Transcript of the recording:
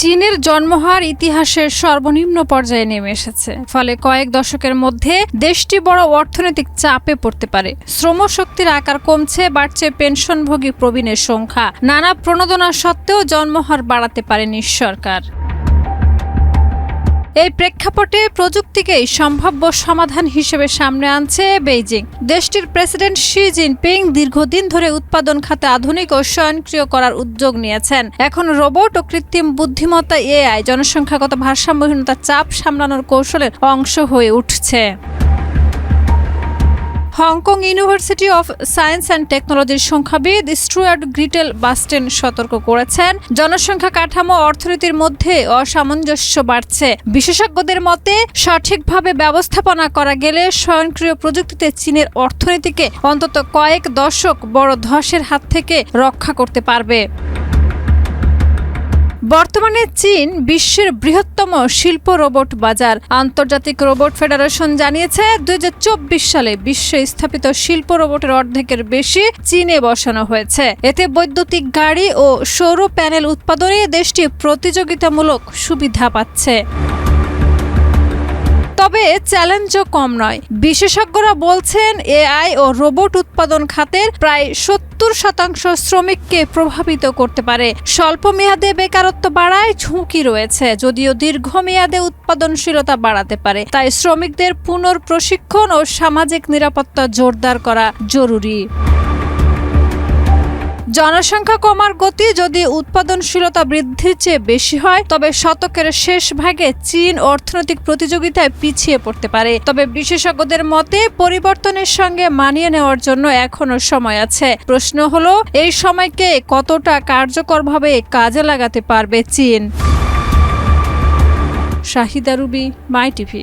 চীনের জন্মহার ইতিহাসের সর্বনিম্ন পর্যায়ে নেমে এসেছে। ফলে কয়েক দশকের মধ্যে দেশটি বড় অর্থনৈতিক চাপে পড়তে পারে। শ্রমশক্তির আকার কমছে, বাড়ছে পেনশনভোগী প্রবীণের সংখ্যা। নানা প্রণোদনা সত্ত্বেও জন্মহার বাড়াতে পারেনি সরকার। এই প্রেক্ষাপটে প্রযুক্তিকেই সম্ভাব্য সমাধান হিসেবে সামনে আনছে বেইজিং। দেশটির প্রেসিডেন্ট শি জিনপিং দীর্ঘদিন ধরে উৎপাদন খাতে আধুনিক ও স্বয়ংক্রিয় করার উদ্যোগ নিয়েছেন। এখন রোবট ও কৃত্রিম বুদ্ধিমত্তা এআই জনসংখ্যাগত ভারসাম্যহীনতার চাপ সামলানোর কৌশলের অংশ হয়ে উঠছে। Hong Kong university of science and টেকনোলজির সংখ্যাবিদ স্টুয়ার্ট গ্রিটেল বাস্টেন সতর্ক করেছেন, জনসংখ্যা কাঠামো অর্থনীতির মধ্যে অসামঞ্জস্য বাড়ছে। বিশেষজ্ঞদের মতে সঠিকভাবে ব্যবস্থাপনা করা গেলে স্বয়ংক্রিয় প্রযুক্তিতে চীনের অর্থনীতিকে অন্তত কয়েক দশক বড় ধসের হাত থেকে রক্ষা করতে পারবে। বর্তমানে চীন বিশ্বের বৃহত্তম শিল্প রোবট বাজার। আন্তর্জাতিক রোবট ফেডারেশন জানিয়েছে 2024 সালে বিশ্বে স্থাপিত শিল্প রোবটের অর্ধেকের বেশি চীনে বসানো হয়েছে। এতে বৈদ্যুতিক গাড়ি ও সৌর প্যানেল উৎপাদনে দেশটি প্রতিযোগিতামূলক সুবিধা পাচ্ছে। তবে চ্যালেঞ্জও কম নয়। বিশেষজ্ঞরা বলছেন এআই ও রোবট উৎপাদন খাতের প্রায় 70% শ্রমিককে প্রভাবিত করতে পারে। স্বল্প মেয়াদে বেকারত্ব বাড়ায় ঝুঁকি রয়েছে, যদিও দীর্ঘমেয়াদে উৎপাদনশীলতা বাড়াতে পারে। তাই শ্রমিকদের পুনঃপ্রশিক্ষণ ও সামাজিক নিরাপত্তা জোরদার করা জরুরি। জনসংখ্যা কমার গতি যদি উৎপাদনশীলতা বৃদ্ধির চেয়ে বেশি হয়, তবে শতকের শেষ ভাগে চীন অর্থনৈতিক প্রতিযোগিতায় পিছিয়ে পড়তে পারে। তবে বিশেষজ্ঞদের মতে পরিবর্তনের সঙ্গে মানিয়ে নেওয়ার জন্য এখনো সময় আছে। প্রশ্ন হলো, এই সময়কে কতটা কার্যকরভাবে কাজে লাগাতে পারবে চীন। শাহিদা রুবি, মাই টিভি।